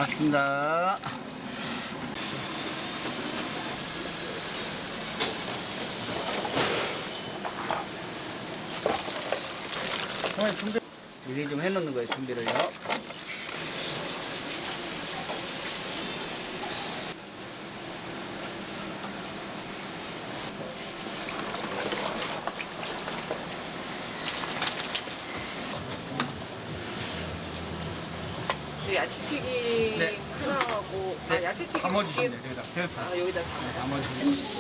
맞습니다. 형님 준비 미리 좀 해놓는 거예요, 준비를요. 저 야채튀김 네. 하나하고 네. 야채튀김 담아주시면 두개 돼요, 여기다. 여기다 담아요. 담아주시면